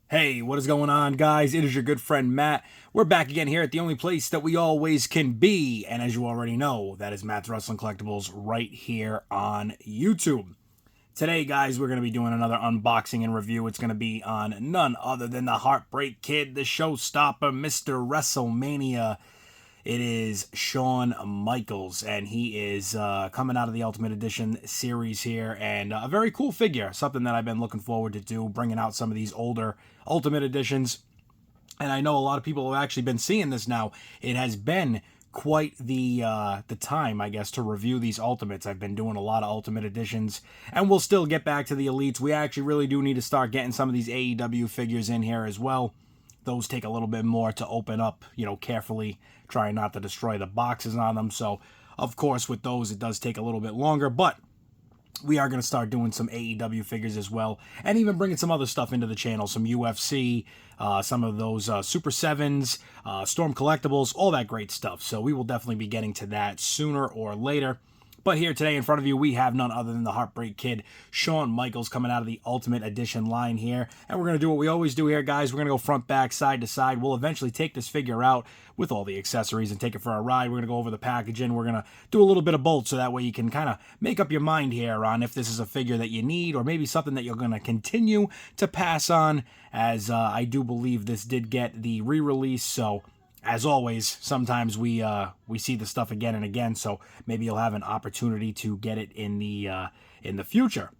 Hey, what is going on, guys? It is your good friend Matt. We're back again here at the only place that we always can be. And as you already know, that is Matt's Wrestling Collectibles right here on YouTube. Today, guys, we're going to be doing another unboxing and review. It's going to be on none other than the Heartbreak Kid, the showstopper, Mr. WrestleMania. It is Shawn Michaels, and he is coming out of the Ultimate Edition series here, and a very cool figure, something that I've been looking forward to do, bringing out some of these older Ultimate Editions, and I know a lot of people have actually been seeing this now. It has been quite the time, I guess, to review these Ultimates. I've been doing a lot of Ultimate Editions, and we'll still get back to the Elites. We actually really do need to start getting some of these AEW figures in here as well. Those take a little bit more to open up, carefully, trying not to destroy the boxes on them. So, of course, with those, it does take a little bit longer, but we are going to start doing some AEW figures as well, and even bringing some other stuff into the channel, some UFC, some of those Super 7s, Storm Collectibles, all that great stuff. So we will definitely be getting to that sooner or later. But here today in front of you, we have none other than the Heartbreak Kid, Shawn Michaels, coming out of the Ultimate Edition line here. And we're going to do what we always do here, guys. We're going to go front, back, side to side. We'll eventually take this figure out with all the accessories and take it for a ride. We're going to go over the packaging. We're going to do a little bit of both, so that way you can kind of make up your mind here on if this is a figure that you need or maybe something that you're going to continue to pass on, as I do believe this did get the re-release, so as always, sometimes we see the stuff again and again, so maybe you'll have an opportunity to get it in the future.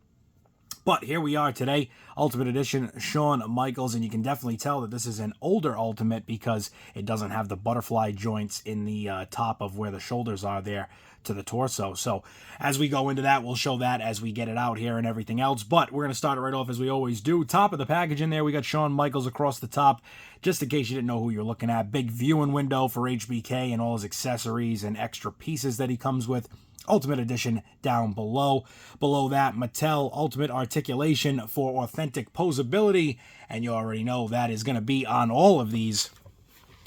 But here we are today, Ultimate Edition, Shawn Michaels, and you can definitely tell that this is an older Ultimate because it doesn't have the butterfly joints in the top of where the shoulders are there to the torso. So as we go into that, we'll show that as we get it out here and everything else. But we're going to start it right off as we always do. Top of the package in there, we got Shawn Michaels across the top. Just in case you didn't know who you're looking at, big viewing window for HBK and all his accessories and extra pieces that he comes with. Ultimate Edition down below. Below that, Mattel Ultimate Articulation for authentic posability. And you already know that is going to be on all of these.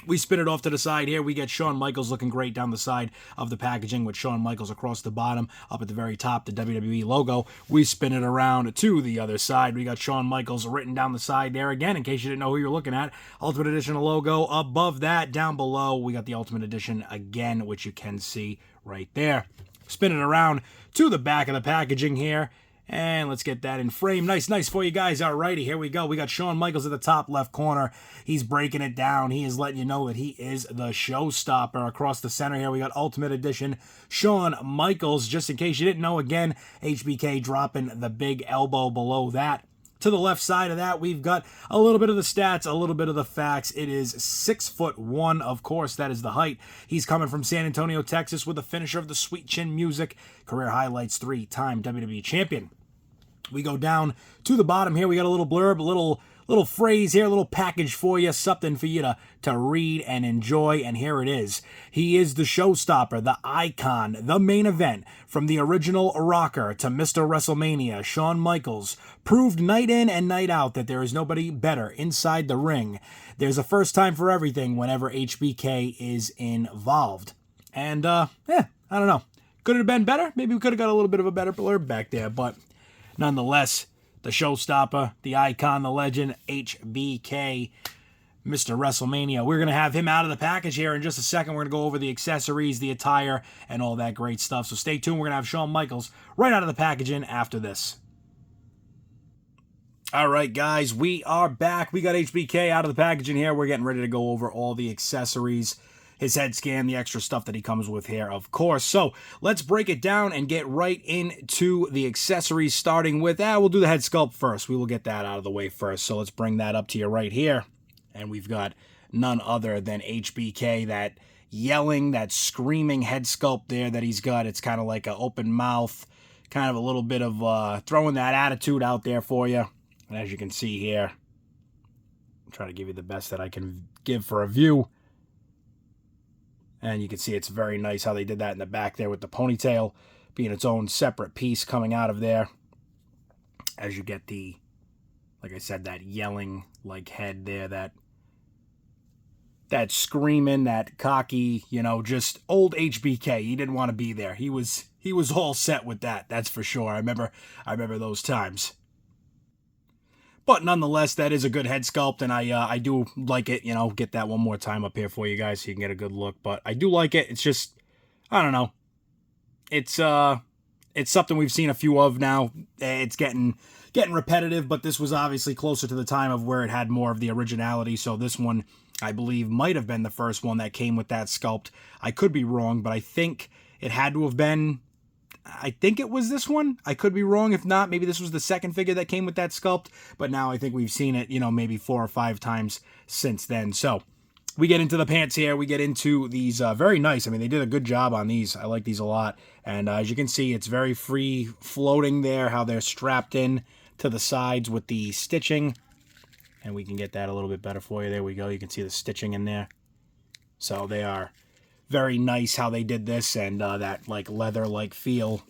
We spin it off to the side here. We get Shawn Michaels looking great down the side of the packaging with Shawn Michaels across the bottom. Up at the very top, the WWE logo. We spin it around to the other side. We got Shawn Michaels written down the side there again, in case you didn't know who you're looking at. Ultimate Edition logo. Above that, down below, we got the Ultimate Edition again, which you can see right there. Spin it around to the back of the packaging here. And let's get that in frame. Nice for you guys. Alrighty, here we go. We got Shawn Michaels at the top left corner. He's breaking it down. He is letting you know that he is the showstopper. Across the center here, we got Ultimate Edition Shawn Michaels. Just in case you didn't know, again, HBK dropping the big elbow below that. To the left side of that, we've got a little bit of the stats, a little bit of the facts. It is 6'1", of course, that is the height. He's coming from San Antonio, Texas, with the finisher of the Sweet Chin Music. Career highlights, 3-time WWE champion. We go down to the bottom here. We got a little blurb, a little phrase here, a little package for you, something for you to read and enjoy, and here it is. He is the showstopper, the icon, the main event, from the original rocker to Mr. WrestleMania. Shawn Michaels proved night in and night out that there is nobody better inside the ring. There's a first time for everything whenever HBK is involved. And, I don't know. Could it have been better? Maybe we could have got a little bit of a better blurb back there, but nonetheless, the showstopper, the icon, the legend, HBK, Mr. WrestleMania. We're going to have him out of the package here in just a second. We're going to go over the accessories, the attire, and all that great stuff. So stay tuned. We're going to have Shawn Michaels right out of the packaging after this. All right, guys, we are back. We got HBK out of the packaging here. We're getting ready to go over all the accessories, his head scan, the extra stuff that he comes with here, of course. So let's break it down and get right into the accessories, starting with, we'll do the head sculpt first. We will get that out of the way first. So let's bring that up to you right here. And we've got none other than HBK, that yelling, that screaming head sculpt there that he's got. It's kind of like an open mouth, kind of a little bit of throwing that attitude out there for you. And as you can see here, I'm trying to give you the best that I can give for a view. And you can see it's very nice how they did that in the back there with the ponytail being its own separate piece coming out of there. As you get the, like I said, that yelling like head there, that screaming, that cocky, just old HBK. He didn't want to be there. He was all set with that. That's for sure. I remember those times. But nonetheless, that is a good head sculpt, and I do like it. You know, get that one more time up here for you guys so you can get a good look. But I do like it. It's just, I don't know. It's something we've seen a few of now. It's getting repetitive, but this was obviously closer to the time of where it had more of the originality. So this one, I believe, might have been the first one that came with that sculpt. I could be wrong, but I think it had to have been. I think it was this one. I could be wrong. If not, maybe this was the second figure that came with that sculpt. But now I think we've seen it, you know, maybe 4 or 5 times since then. So we get into the pants here. We get into these very nice. I mean, they did a good job on these. I like these a lot. And as you can see, it's very free floating there, how they're strapped in to the sides with the stitching. And we can get that a little bit better for you. There we go. You can see the stitching in there. So they are very nice how they did this, and that like leather-like feel.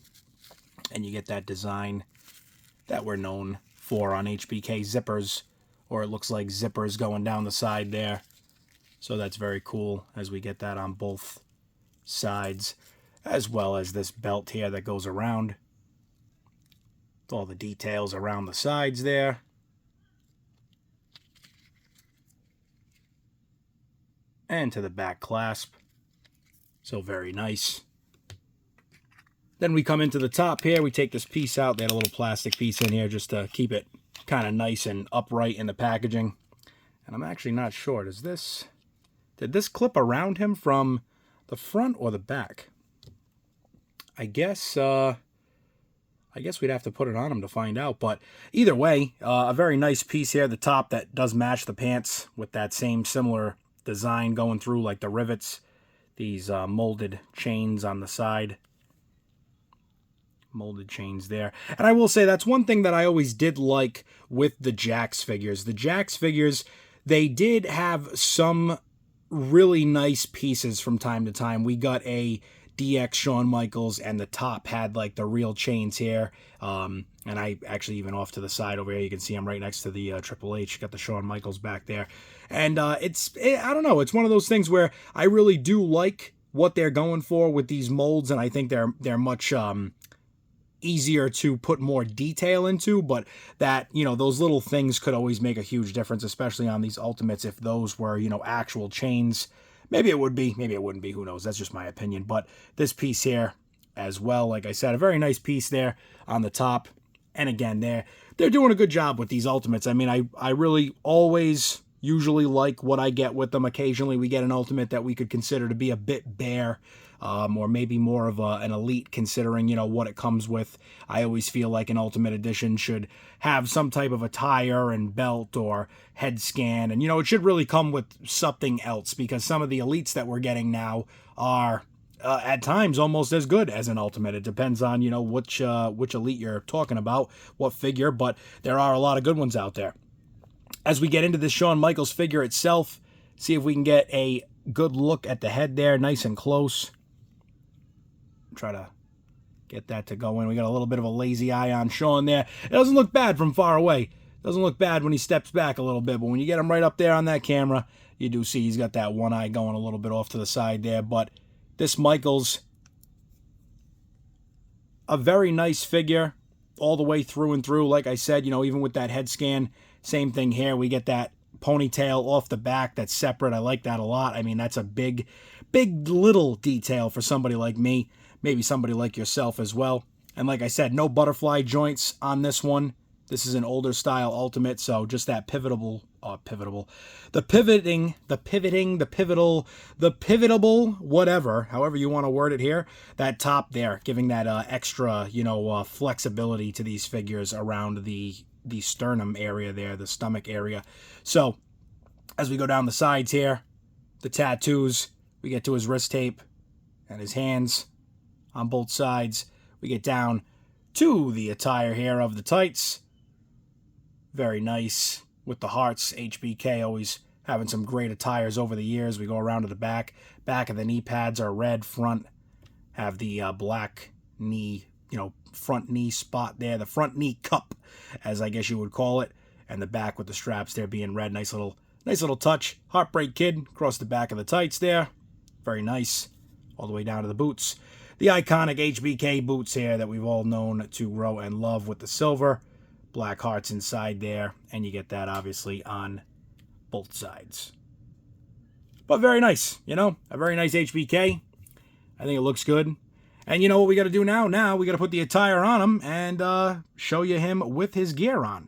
And you get that design that we're known for on HBK zippers, or it looks like zippers going down the side there. So that's very cool as we get that on both sides, as well as this belt here that goes around. With all the details around the sides there. And to the back clasp. So very nice. Then we come into the top here. We take this piece out. They had a little plastic piece in here just to keep it kind of nice and upright in the packaging. And I'm actually not sure. Did this clip around him from the front or the back? I guess we'd have to put it on him to find out. But either way, a very nice piece here. The top that does match the pants with that same similar design going through, like the rivets. These molded chains on the side. Molded chains there. And I will say that's one thing that I always did like with the Jakks figures. The Jakks figures, they did have some really nice pieces from time to time. We got a DX Shawn Michaels, and the top had like the real chains here. And I actually, even off to the side over here, you can see I'm right next to the Triple H. Got the Shawn Michaels back there. And I don't know, it's one of those things where I really do like what they're going for with these molds, and I think they're much easier to put more detail into, but that, you know, those little things could always make a huge difference, especially on these Ultimates. If those were, you know, actual chains, maybe it would be, maybe it wouldn't be, who knows? That's just my opinion. But this piece here as well, like I said, a very nice piece there on the top. And again, they're doing a good job with these Ultimates. I mean, I really always usually like what I get with them. Occasionally we get an Ultimate that we could consider to be a bit bare, or maybe more of an elite, considering, you know, what it comes with. I always feel like an Ultimate Edition should have some type of attire and belt or head scan, and, you know, it should really come with something else, because some of the elites that we're getting now are at times almost as good as an Ultimate. It depends on, you know, which elite you're talking about, what figure, but there are a lot of good ones out there. As we get into this Shawn Michaels figure itself, see if we can get a good look at the head there, nice and close. Try to get that to go in. We got a little bit of a lazy eye on Shawn there. It doesn't look bad from far away. It doesn't look bad when he steps back a little bit, but when you get him right up there on that camera, you do see he's got that one eye going a little bit off to the side there. But this Michaels, a very nice figure all the way through and through. Like I said, you know, even with that head scan, same thing here. We get that ponytail off the back that's separate. I like that a lot. I mean, that's a big little detail for somebody like me, maybe somebody like yourself as well. And like I said, no butterfly joints on this one. This is an older style Ultimate, so just that pivotable, the pivotable, whatever, however you want to word it here, that top there, giving that extra, you know, flexibility to these figures around the sternum area there, the stomach area. So as we go down the sides here, the tattoos, we get to his wrist tape and his hands on both sides. We get down to the attire here of the tights. Very nice with the hearts. HBK always having some great attires over the years. We go around to the back. Back of the knee pads are red. Front have the black knee, you know, front knee spot there. The front knee cup, as I guess you would call it. And the back with the straps there being red. Nice little touch. Heartbreak Kid across the back of the tights there. Very nice. All the way down to the boots. The iconic HBK boots here that we've all known to grow and love with the silver. black hearts inside there, and you get that obviously on both sides. But very nice, you know, a very nice HBK. I think it looks good. And you know what we got to do now? Now we got to put the attire on him and show you him with his gear on.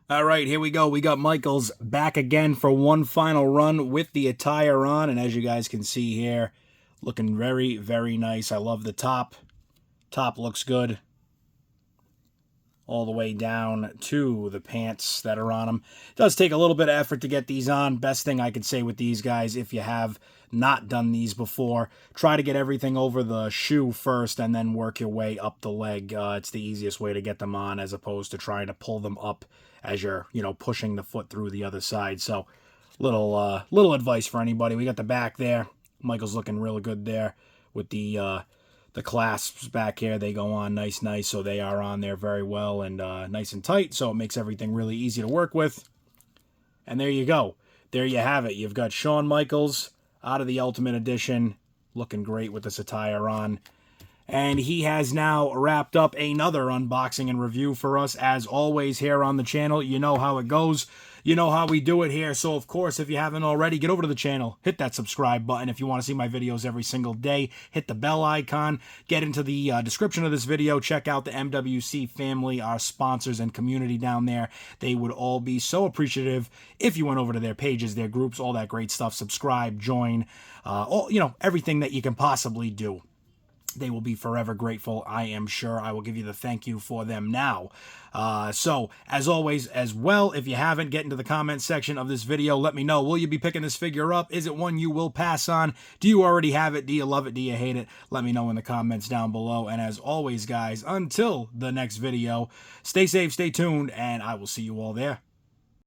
All right, here we go. We got Michaels back again for one final run with the attire on. And as you guys can see here, looking very, very nice. I love the top. Top looks good. All the way down to the pants that are on them. It does take a little bit of effort to get these on. Best thing I could say with these guys, if you have not done these before, try to get everything over the shoe first and then work your way up the leg. It's the easiest way to get them on as opposed to trying to pull them up as you're, you know, pushing the foot through the other side. So little advice for anybody. We got the back there. Michael's looking really good there with the clasps back here. They go on nice, so they are on there very well and nice and tight, so it makes everything really easy to work with. And there you go. There you have it. You've got Shawn Michaels out of the Ultimate Edition, looking great with this attire on. And he has now wrapped up another unboxing and review for us, as always, here on the channel. You know how it goes. You know how we do it here. So, of course, if you haven't already, get over to the channel. Hit that subscribe button. If you want to see my videos every single day, hit the bell icon. Get into the description of this video. Check out the MWC family, our sponsors and community down there. They would all be so appreciative if you went over to their pages, their groups, all that great stuff. Subscribe, join, everything that you can possibly do. They will be forever grateful, I am sure. I will give you the thank you for them now. So, as always, as well, if you haven't, get into the comment section of this video. Let me know, will you be picking this figure up? Is it one you will pass on? Do you already have it? Do you love it? Do you hate it? Let me know in the comments down below. And as always, guys, until the next video, stay safe, stay tuned, and I will see you all there.